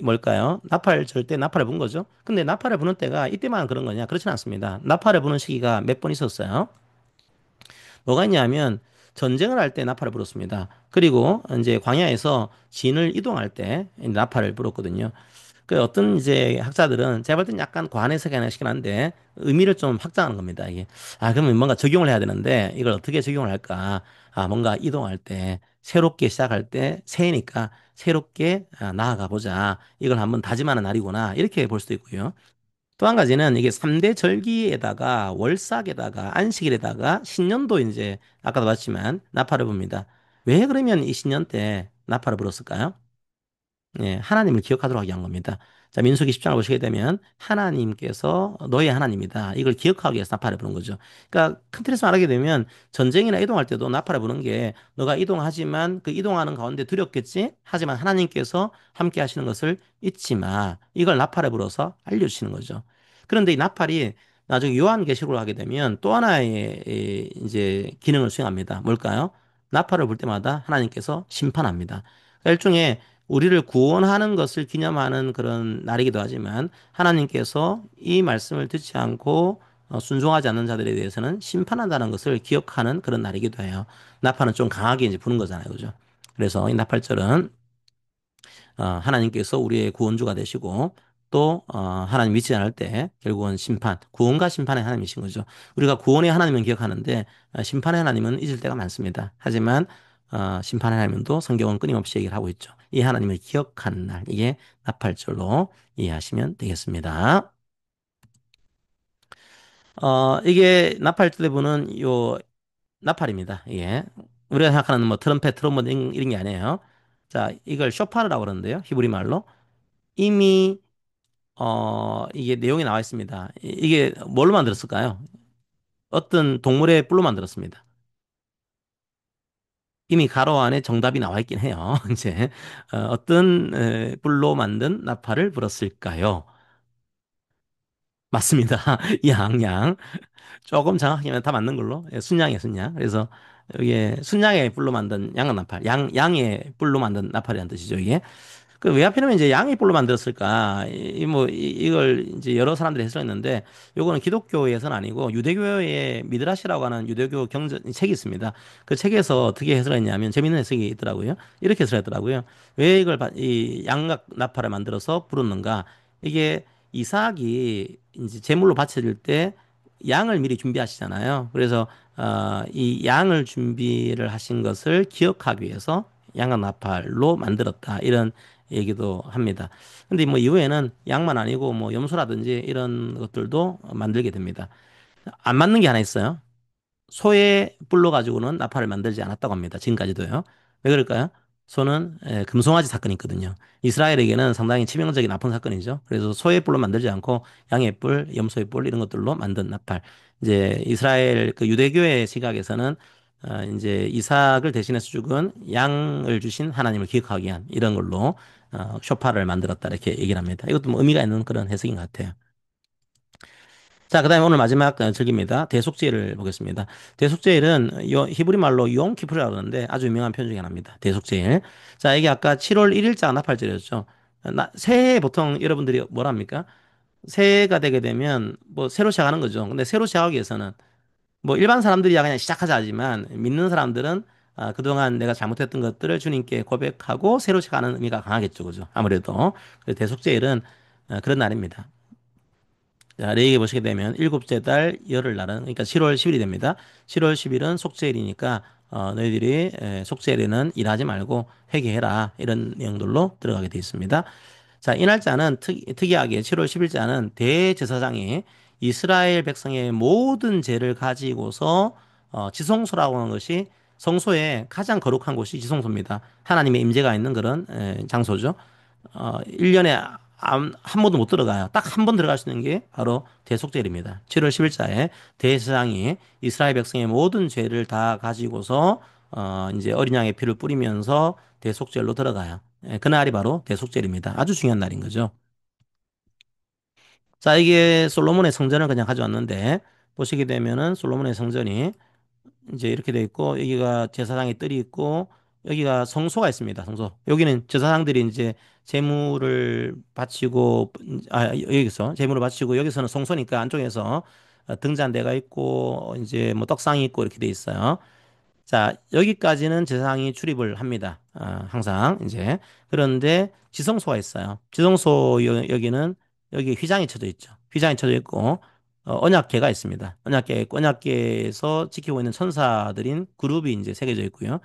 뭘까요? 나팔 절 때 나팔을 분 거죠. 근데 나팔을 부는 때가 이때만 그런 거냐? 그렇진 않습니다. 나팔을 부는 시기가 몇 번 있었어요. 뭐가 있냐면 전쟁을 할 때 나팔을 불었습니다. 그리고 이제 광야에서 진을 이동할 때 나팔을 불었거든요. 그 어떤 이제 학자들은 제가 볼 땐 약간 과해석이 아니라 싶긴 한데 의미를 좀 확장하는 겁니다. 이게 그러면 뭔가 적용을 해야 되는데 이걸 어떻게 적용을 할까? 뭔가 이동할 때 새롭게 시작할 때 새해니까 새롭게 나아가 보자. 이걸 한번 다짐하는 날이구나. 이렇게 볼 수도 있고요. 또 한 가지는 이게 3대 절기에다가 월삭에다가 안식일에다가 신년도 이제 아까도 봤지만 나팔을 붑니다. 왜 그러면 이 신년 때 나팔을 불었을까요? 예, 하나님을 기억하도록 하게 한 겁니다. 자, 민수기 10장을 보시게 되면 하나님께서 너의 하나님이다. 이걸 기억하기 위해서 나팔을 부는 거죠. 그러니까 큰 틀에서 말하게 되면 전쟁이나 이동할 때도 나팔을 부는 게 너가 이동하지만 그 이동하는 가운데 두렵겠지? 하지만 하나님께서 함께 하시는 것을 잊지 마. 이걸 나팔에 불어서 알려주시는 거죠. 그런데 이 나팔이 나중에 요한계시록을 하게 되면 또 하나의 이제 기능을 수행합니다. 뭘까요? 나팔을 불 때마다 하나님께서 심판합니다. 그러니까 일종의 우리를 구원하는 것을 기념하는 그런 날이기도 하지만 하나님께서 이 말씀을 듣지 않고 순종하지 않는 자들에 대해서는 심판한다는 것을 기억하는 그런 날이기도 해요. 나팔은 좀 강하게 이제 부는 거잖아요. 그죠? 그래서 이 나팔절은 하나님께서 우리의 구원주가 되시고 또 하나님 믿지 않을 때 결국은 심판, 구원과 심판의 하나님이신 거죠. 우리가 구원의 하나님은 기억하는데 심판의 하나님은 잊을 때가 많습니다. 하지만 심판의 하나님도 성경은 끊임없이 얘기를 하고 있죠. 이 하나님을 기억하는 날, 이게 나팔절로 이해하시면 되겠습니다. 이게 나팔 때 부는 요 나팔입니다. 이게 우리가 생각하는 뭐 트럼펫, 트롬본 이런 게 아니에요. 자, 이걸 쇼파르라고 그러는데요. 히브리 말로. 이미 이게 내용이 나와 있습니다. 이게 뭘로 만들었을까요? 어떤 동물의 뿔로 만들었습니다. 이미 가로 안에 정답이 나와 있긴 해요. 이제 어떤 뿔로 만든 나팔을 불었을까요? 맞습니다. 양. 조금 정확하게는 다 맞는 걸로. 예, 순양이에요, 순양. 그래서 이게 순양의 뿔로 만든 양은 나팔. 양의 뿔로 만든 나팔이라는 뜻이죠, 이게. 그 왜 하필이면 이제 양의 뿔로 만들었을까? 이걸 이제 여러 사람들이 해석했는데 요거는 기독교에서는 아니고 유대교의 미드라시라고 하는 유대교 경전 책이 있습니다. 그 책에서 어떻게 해석을 했냐면 재밌는 해석이 있더라고요. 이렇게 해석했더라고요. 왜 이 양각 나팔을 만들어서 부르는가? 이게 이삭이 이제 제물로 바쳐질 때 양을 미리 준비하시잖아요. 그래서 이 양을 준비를 하신 것을 기억하기 위해서 양각 나팔로 만들었다. 이런 얘기도 합니다. 근데 뭐 이후에는 양만 아니고 뭐 염소라든지 이런 것들도 만들게 됩니다. 안 맞는 게 하나 있어요. 소의 뿔로 가지고는 나팔을 만들지 않았다고 합니다. 지금까지도요. 왜 그럴까요? 소는 금송아지 사건이 있거든요. 이스라엘에게는 상당히 치명적인 아픈 사건이죠. 그래서 소의 뿔로 만들지 않고 양의 뿔, 염소의 뿔 이런 것들로 만든 나팔. 이제 이스라엘 그 유대교의 시각에서는 이제 이삭을 대신해서 죽은 양을 주신 하나님을 기억하기 위한 이런 걸로 쇼파를 만들었다 이렇게 얘기를 합니다. 이것도 뭐 의미가 있는 그런 해석인 것 같아요. 자, 그다음에 오늘 마지막 절기입니다. 대속죄를 보겠습니다. 대속죄일은 히브리 말로 용키프르라고 그러는데 아주 유명한 편 중에 하나입니다. 대속죄일. 자, 이게 아까 7월 1일자 나팔절이었죠. 새해 보통 여러분들이 뭐랍니까? 새해가 되게 되면 뭐 새로 시작하는 거죠. 근데 새로 시작하기 위해서는 뭐 일반 사람들이야 그냥 시작하자 하지만 믿는 사람들은 그동안 내가 잘못했던 것들을 주님께 고백하고 새로 시작하는 의미가 강하겠죠. 그죠? 아무래도. 그래서 대속죄일은 그런 날입니다. 자, 레위기 보시게 되면 일곱째 달 열흘날은 그러니까 7월 10일이 됩니다. 7월 10일은 속죄일이니까 너희들이 속죄일에는 일하지 말고 회개해라 이런 내용들로 들어가게 되어 있습니다. 자, 이 날짜는 특이하게 7월 10일자는 대제사장이 이스라엘 백성의 모든 죄를 가지고서 지성소라고 하는 것이 성소의 가장 거룩한 곳이 지성소입니다. 하나님의 임재가 있는 그런 장소죠. 1년에 한 번도 못 들어가요. 딱 한 번 들어갈 수 있는 게 바로 대속죄일입니다. 7월 10일자에 대제사장이 이스라엘 백성의 모든 죄를 다 가지고서 이제 어린 양의 피를 뿌리면서 대속죄로 들어가요. 그날이 바로 대속죄입니다. 아주 중요한 날인 거죠. 자, 이게 솔로몬의 성전을 그냥 가져왔는데 보시게 되면은 솔로몬의 성전이 이제 이렇게 돼 있고 여기가 제사장의 뜰이 있고 여기가 성소가 있습니다. 성소. 여기는 제사장들이 이제 제물을 바치고, 여기서 제물을 바치고, 여기서는 성소니까 안쪽에서 등잔대가 있고, 이제 뭐 떡상이 있고 이렇게 돼 있어요. 자, 여기까지는 제사장이 출입을 합니다. 항상 이제. 그런데 지성소가 있어요. 지성소 여기는 여기 휘장이 쳐져 있죠. 휘장이 쳐져 있고 언약궤가 있습니다. 언약궤가 있고 언약궤에서 지키고 있는 천사들인 그룹이 이제 새겨져 있고요.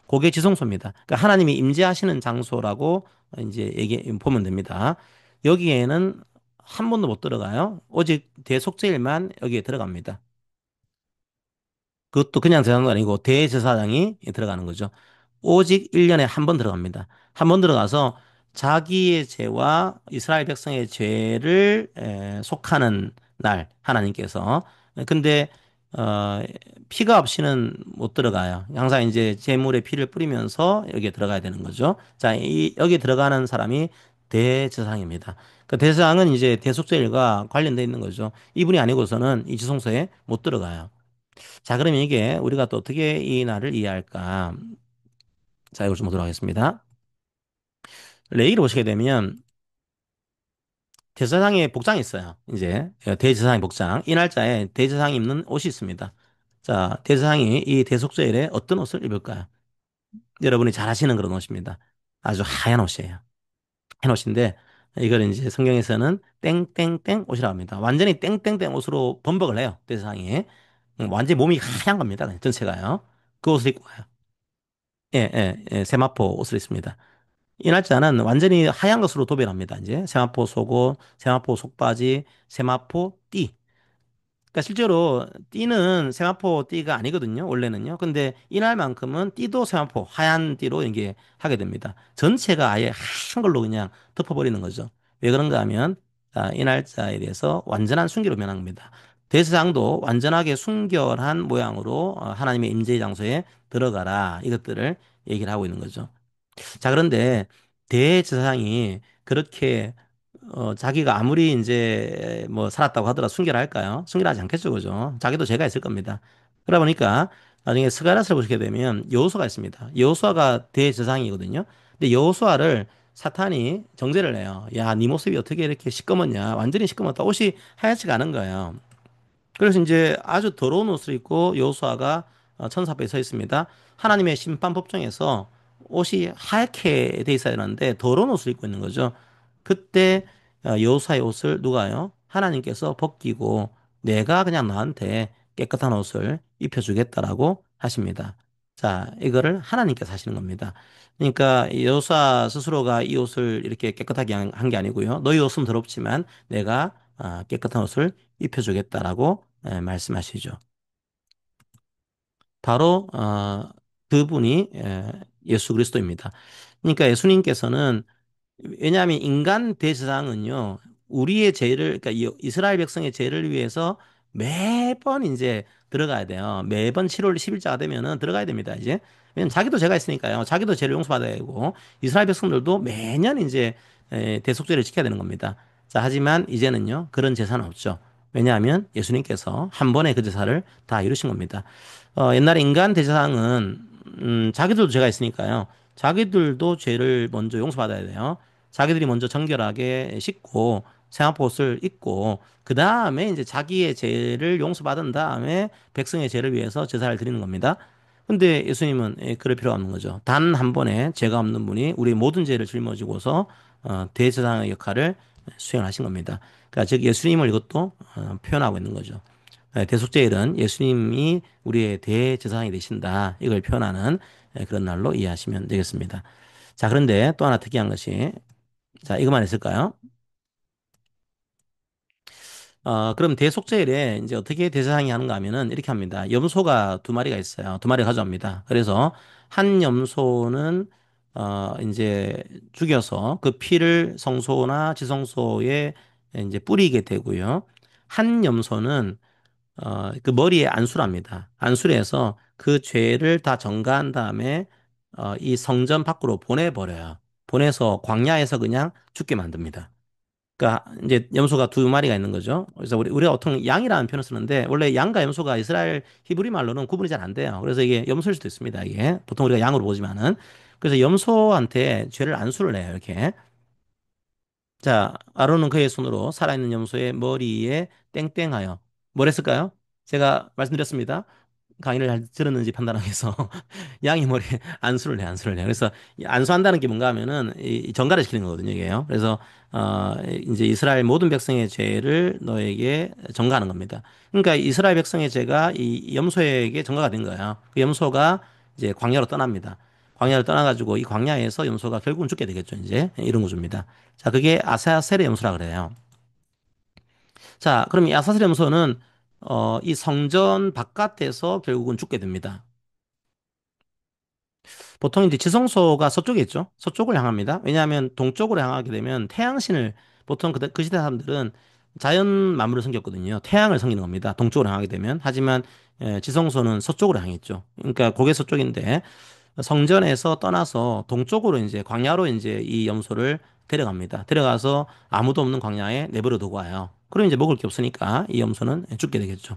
그게 지성소입니다. 그러니까 하나님이 임재하시는 장소라고 이제 얘기 보면 됩니다. 여기에는 한 번도 못 들어가요. 오직 대속죄일만 여기에 들어갑니다. 그것도 그냥 들어가는 거 아니고 대제사장이 들어가는 거죠. 오직 1년에 한 번 들어갑니다. 한 번 들어가서 자기의 죄와 이스라엘 백성의 죄를 속하는 날 하나님께서 근데 어 피가 없이는 못 들어가요. 항상 이제 제물에 피를 뿌리면서 여기에 들어가야 되는 거죠. 자, 여기 들어가는 사람이 대제사장입니다. 그 대제사장은 이제 대속죄일과 관련돼 있는 거죠. 이분이 아니고서는 이 지성소에 못 들어가요. 자, 그러면 이게 우리가 또 어떻게 이 날을 이해할까? 자, 이걸 좀 보도록 하겠습니다. 레위기를 보시게 되면 대제사장의 복장이 있어요. 이제 대제사장의 복장. 이 날짜에 대제사장이 입는 옷이 있습니다. 자, 대제사장이 이 대속죄일에 어떤 옷을 입을까요? 여러분이 잘 아시는 그런 옷입니다. 아주 하얀 옷이에요. 하얀 옷인데 이걸 이제 성경에서는 땡땡땡 옷이라고 합니다. 완전히 땡땡땡 옷으로 번복을 해요. 대제사장이. 완전히 몸이 하얀 겁니다. 그냥 전체가요. 그 옷을 입고 가요. 예, 예, 예, 세마포 옷을 입습니다. 이 날짜는 완전히 하얀 것으로 도배합니다. 이제 세마포 속옷, 세마포 속바지, 세마포 띠. 그러니까 실제로 띠는 세마포 띠가 아니거든요. 원래는요. 근데 이날만큼은 띠도 세마포 하얀 띠로 이게 하게 됩니다. 전체가 아예 하얀 걸로 그냥 덮어버리는 거죠. 왜 그런가 하면 이 날짜에 대해서 완전한 순결로 면한 겁니다. 대제사장도 완전하게 순결한 모양으로 하나님의 임재의 장소에 들어가라 이것들을 얘기를 하고 있는 거죠. 자, 그런데 대제사장이 그렇게 자기가 아무리 이제 뭐 살았다고 하더라도 순결할까요? 순결하지 않겠죠, 그죠? 자기도 죄가 있을 겁니다. 그러다 보니까 나중에 스가랴서를 보시게 되면 여호수아가 있습니다. 여호수아가 대제사장이거든요. 근데 여호수아를 사탄이 정죄를 해요. 야, 네 모습이 어떻게 이렇게 시꺼먼냐? 완전히 시꺼멓다. 옷이 하얗지가 않은 거예요. 그래서 이제 아주 더러운 옷을 입고 여호수아가 천사 앞에 서 있습니다. 하나님의 심판 법정에서 옷이 하얗게 돼 있어야 되는데 더러운 옷을 입고 있는 거죠. 그때 여호수아의 옷을 누가요? 하나님께서 벗기고 내가 그냥 너한테 깨끗한 옷을 입혀주겠다라고 하십니다. 자, 이거를 하나님께서 하시는 겁니다. 그러니까 여호수아 스스로가 이 옷을 이렇게 깨끗하게 한 게 아니고요. 너희 옷은 더럽지만 내가 깨끗한 옷을 입혀주겠다라고 말씀하시죠. 바로 그분이 예수 그리스도입니다. 그러니까 예수님께서는 왜냐하면 인간 대제사장은요 우리의 죄를 그러니까 이스라엘 백성의 죄를 위해서 매번 이제 들어가야 돼요. 매번 7월 10일자가 되면은 들어가야 됩니다. 이제 왜냐면 자기도 죄가 있으니까요. 자기도 죄를 용서받아야 되고 이스라엘 백성들도 매년 이제 대속죄를 지켜야 되는 겁니다. 자, 하지만 이제는요 그런 제사는 없죠. 왜냐하면 예수님께서 한 번에 그 제사를 다 이루신 겁니다. 옛날에 인간 대제사장은 자기들도 죄가 있으니까요. 자기들도 죄를 먼저 용서받아야 돼요. 자기들이 먼저 정결하게 씻고 세마포 옷을 입고 그 다음에 이제 자기의 죄를 용서받은 다음에 백성의 죄를 위해서 제사를 드리는 겁니다. 근데 예수님은 그럴 필요가 없는 거죠. 단 한 번에 죄가 없는 분이 우리 모든 죄를 짊어지고서 대제사장의 역할을 수행하신 겁니다. 그러니까 즉 예수님을 이것도 표현하고 있는 거죠. 대속죄일은 예수님이 우리의 대제사장이 되신다. 이걸 표현하는 그런 날로 이해하시면 되겠습니다. 자, 그런데 또 하나 특이한 것이 자, 이것만 있을까요? 그럼 대속죄일에 이제 어떻게 대제사장이 하는가 하면은 이렇게 합니다. 염소가 두 마리가 있어요. 두 마리 가져옵니다. 그래서 한 염소는 이제 죽여서 그 피를 성소나 지성소에 이제 뿌리게 되고요. 한 염소는 그 머리에 안수를 합니다. 안수를 해서 그 죄를 다 전가한 다음에 이 성전 밖으로 보내버려요. 보내서 광야에서 그냥 죽게 만듭니다. 그러니까 이제 염소가 두 마리가 있는 거죠. 그래서 우리가 보통 양이라는 표현을 쓰는데 원래 양과 염소가 이스라엘 히브리 말로는 구분이 잘 안 돼요. 그래서 이게 염소일 수도 있습니다. 이게 보통 우리가 양으로 보지만은 그래서 염소한테 죄를 안수를 해요. 이렇게. 자, 아론은 그의 손으로 살아있는 염소의 머리에 땡땡하여 뭘 했을까요? 제가 말씀드렸습니다. 강의를 잘 들었는지 판단하기 위해서 양이 머리에 안수를 해, 안수를 해. 그래서 이 안수한다는 게 뭔가 하면은 이 전가를 시키는 거거든요, 이게요. 그래서 이제 이스라엘 모든 백성의 죄를 너에게 전가하는 겁니다. 그러니까 이스라엘 백성의 죄가 이 염소에게 전가가 된 거예요. 그 염소가 이제 광야로 떠납니다. 광야를 떠나가지고 이 광야에서 염소가 결국은 죽게 되겠죠, 이제 이런 구조입니다. 자, 그게 아사셀의 염소라 그래요. 자, 그럼 이 아사셀의 염소는 이 성전 바깥에서 결국은 죽게 됩니다. 보통 이제 지성소가 서쪽에 있죠. 서쪽을 향합니다. 왜냐하면 동쪽으로 향하게 되면 태양신을 보통 그 시대 사람들은 자연 만물을 섬겼거든요. 태양을 섬기는 겁니다. 동쪽으로 향하게 되면. 하지만 지성소는 서쪽으로 향했죠. 그러니까 고개 서쪽인데 성전에서 떠나서 동쪽으로 이제 광야로 이제 이 염소를 데려갑니다. 데려가서 아무도 없는 광야에 내버려 두고 와요. 그럼 이제 먹을 게 없으니까 이 염소는 죽게 되겠죠.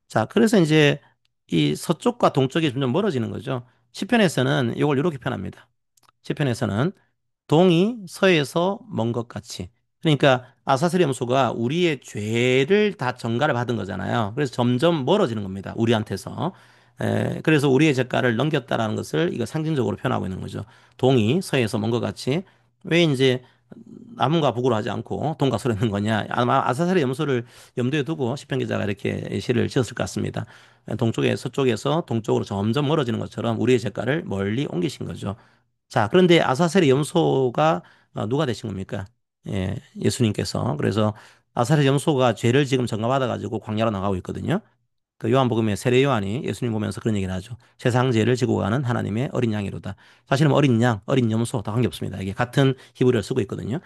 자, 그래서 이제 이 서쪽과 동쪽이 점점 멀어지는 거죠. 시편에서는 이걸 이렇게 표현합니다. 시편에서는 동이 서에서 먼 것 같이. 그러니까 아사스리 염소가 우리의 죄를 다 전가를 받은 거잖아요. 그래서 점점 멀어지는 겁니다. 우리한테서. 그래서 우리의 죄가를 넘겼다라는 것을 이거 상징적으로 표현하고 있는 거죠. 동이 서에서 먼 것 같이. 왜 이제 남과 북으로 하지 않고 동과 서로 있는 거냐. 아마 아사스리 염소를 염두에 두고 시편 기자가 이렇게 시를 지었을 것 같습니다. 동쪽에 서쪽에서 동쪽으로 점점 멀어지는 것처럼 우리의 죄가를 멀리 옮기신 거죠. 자, 그런데 아사셀의 염소가 누가 되신 겁니까? 예, 예수님께서. 그래서 아사셀의 염소가 죄를 지금 전가받아가지고 광야로 나가고 있거든요. 그 요한복음에 세례 요한이 예수님 보면서 그런 얘기를 하죠. 세상 죄를 지고 가는 하나님의 어린 양이로다. 사실은 어린 양, 어린 염소 다 관계없습니다. 이게 같은 히브리어를 쓰고 있거든요.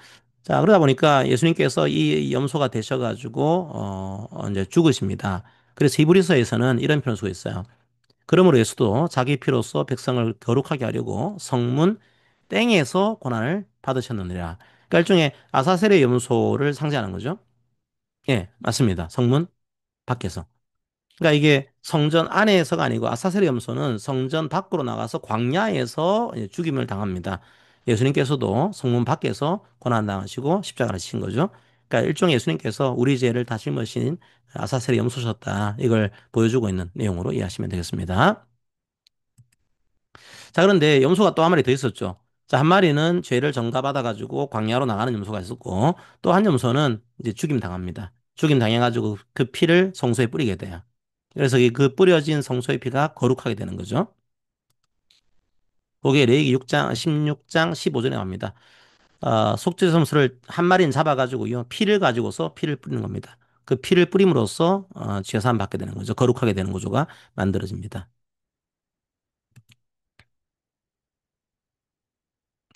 자, 그러다 보니까 예수님께서 이 염소가 되셔가지고 이제 죽으십니다. 그래서 히브리서에서는 이런 표현을 쓰고 있어요. 그러므로 예수도 자기 피로써 백성을 거룩하게 하려고 성문 땡에서 고난을 받으셨느니라. 그러니까 일종의 아사셀의 염소를 상징하는 거죠. 예, 맞습니다. 성문 밖에서. 그러니까 이게 성전 안에서가 아니고 아사셀의 염소는 성전 밖으로 나가서 광야에서 이제 죽임을 당합니다. 예수님께서도 성문 밖에서 고난당하시고 십자가를 지신 거죠. 그러니까 일종의 예수님께서 우리 죄를 다 짊으신 아사셀의 염소셨다. 이걸 보여주고 있는 내용으로 이해하시면 되겠습니다. 자, 그런데 염소가 또 한 마리 더 있었죠. 자, 한 마리는 죄를 전가받아가지고 광야로 나가는 염소가 있었고, 또 한 염소는 이제 죽임 당합니다. 죽임 당해가지고 그 피를 성소에 뿌리게 돼요. 그래서 그 뿌려진 성소의 피가 거룩하게 되는 거죠. 거기에 레위기 6장, 16장 15절에 나옵니다. 속죄섬수를 한 마리는 잡아가지고요. 피를 가지고서 피를 뿌리는 겁니다. 그 피를 뿌림으로써 죄사함 받게 되는 거죠. 거룩하게 되는 구조가 만들어집니다.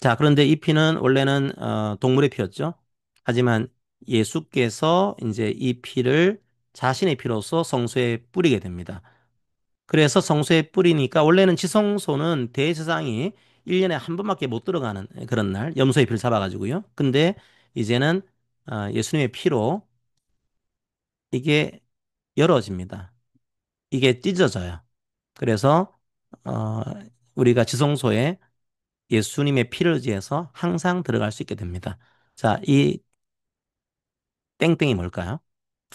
자, 그런데 이 피는 원래는 동물의 피였죠. 하지만 예수께서 이제 이 피를 자신의 피로서 성소에 뿌리게 됩니다. 그래서 성소에 뿌리니까 원래는 지성소는 대제사장이 1년에 한 번밖에 못 들어가는 그런 날 염소의 피를 잡아가지고요. 근데 이제는 예수님의 피로 이게 열어집니다. 이게 찢어져요. 그래서 어, 우리가 지성소에 예수님의 피를 의지해서 항상 들어갈 수 있게 됩니다. 자, 이 땡땡이 뭘까요?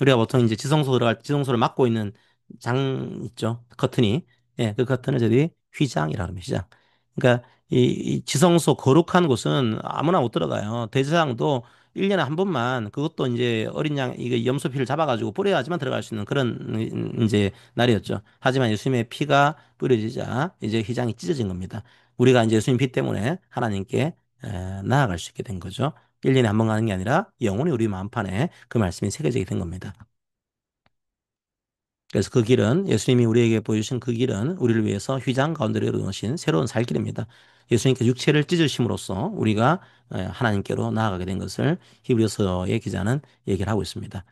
우리가 보통 이제 지성소를 막고 있는 장 있죠. 커튼이. 예, 그 커튼을 저희 휘장이라고 합니다. 휘장. 그러니까 이 지성소 거룩한 곳은 아무나 못 들어가요. 대제사장도 1년에 한 번만 그것도 이제 어린 양 이게 염소 피를 잡아가지고 뿌려야지만 들어갈 수 있는 그런 이제 날이었죠. 하지만 예수님의 피가 뿌려지자 이제 휘장이 찢어진 겁니다. 우리가 이제 예수님 피 때문에 하나님께 나아갈 수 있게 된 거죠. 1년에 한 번 가는 게 아니라 영원히 우리 마음판에 그 말씀이 새겨지게 된 겁니다. 그래서 그 길은 예수님이 우리에게 보여주신 그 길은 우리를 위해서 휘장 가운데로 열어놓으신 새로운 살 길입니다. 예수님께서 육체를 찢으심으로써 우리가 하나님께로 나아가게 된 것을 히브리서의 기자는 얘기를 하고 있습니다.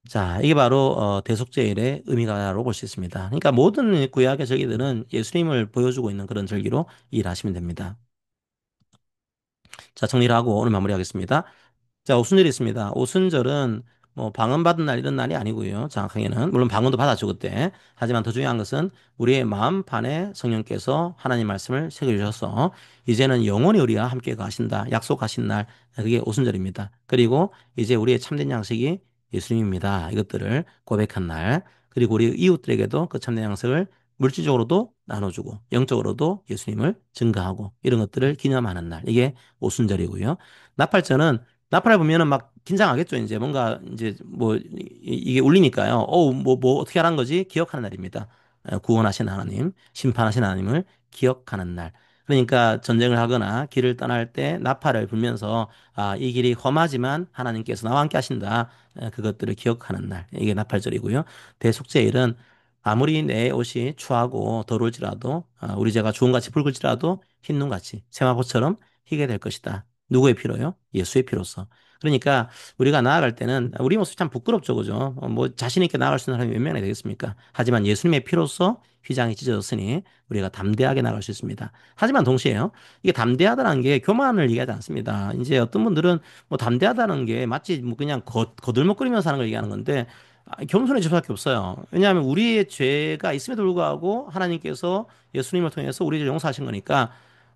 자, 이게 바로 대속죄일의 의미가라고 볼 수 있습니다. 그러니까 모든 구약의 절기들은 예수님을 보여주고 있는 그런 절기로 이해하시면 됩니다. 자, 정리를 하고 오늘 마무리하겠습니다. 자, 오순절이 있습니다. 오순절은 뭐 방언받은 날 이런 날이 아니고요. 정확하게는 물론 방언도 받았죠 그때. 하지만 더 중요한 것은 우리의 마음판에 성령께서 하나님 말씀을 새겨주셔서 이제는 영원히 우리와 함께 가신다. 약속하신 날 그게 오순절입니다. 그리고 이제 우리의 참된 양식이 예수님입니다. 이것들을 고백한 날. 그리고 우리 이웃들에게도 그 참된 양식을 물질적으로도 나눠주고 영적으로도 예수님을 증거하고 이런 것들을 기념하는 날. 이게 오순절이고요. 나팔절은 나팔을 보면은 막 긴장하겠죠. 이제 뭔가 이제 뭐 이게 울리니까요. 뭐 어떻게 하라는 거지? 기억하는 날입니다. 구원하신 하나님, 심판하신 하나님을 기억하는 날. 그러니까 전쟁을 하거나 길을 떠날 때 나팔을 불면서 아, 이 길이 험하지만 하나님께서 나와 함께 하신다. 그것들을 기억하는 날. 이게 나팔절이고요. 대속죄일은 아무리 내 옷이 추하고 더러울지라도 우리 죄가 주홍같이 붉을지라도 흰 눈같이 세마포처럼 희게 될 것이다. 누구의 피로요? 예수의 피로서. 그러니까 우리가 나아갈 때는 우리 모습이 참 부끄럽죠, 그죠? 뭐 자신 있게 나아갈 수 있는 사람이 몇 명이나 되겠습니까? 하지만 예수님의 피로서 휘장이 찢어졌으니 우리가 담대하게 나갈 수 있습니다. 하지만 동시에요, 이게 담대하다는 게 교만을 얘기하지 않습니다. 이제 어떤 분들은 뭐 담대하다는 게 마치 뭐 그냥 거들먹거리면서 하는 걸 얘기하는 건데 겸손해질 수밖에 없어요. 왜냐하면 우리의 죄가 있음에도 불구하고 하나님께서 예수님을 통해서 우리를 용서하신 거니까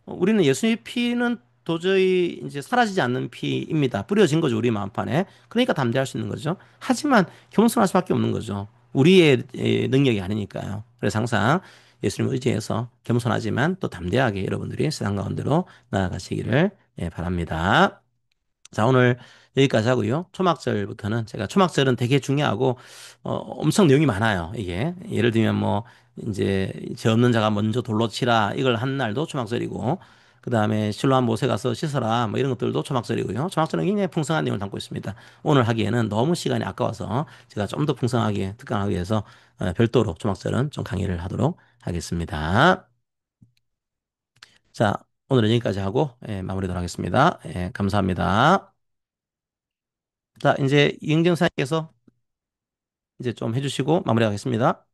우리는 예수의 피는 도저히 이제 사라지지 않는 피입니다. 뿌려진 거죠, 우리 마음판에. 그러니까 담대할 수 있는 거죠. 하지만 겸손할 수밖에 없는 거죠. 우리의 능력이 아니니까요. 그래서 항상 예수님을 의지해서 겸손하지만 또 담대하게 여러분들이 세상 가운데로 나아가시기를 바랍니다. 자, 오늘 여기까지 하고요. 초막절부터는 제가 초막절은 되게 중요하고 엄청 내용이 많아요. 이게 예를 들면 뭐 이제 죄 없는 자가 먼저 돌로 치라 이걸 한 날도 초막절이고 그다음에 실로암 못에 가서 씻어라 뭐 이런 것들도 초막절이고요. 초막절은 굉장히 풍성한 내용을 담고 있습니다. 오늘 하기에는 너무 시간이 아까워서 제가 좀 더 풍성하게 특강하기 위해서 별도로 초막절은 좀 강의를 하도록 하겠습니다. 자, 오늘은 여기까지 하고 마무리하도록 하겠습니다. 감사합니다. 자, 이제 이은경 사님께서 이제 좀 해주시고 마무리하겠습니다.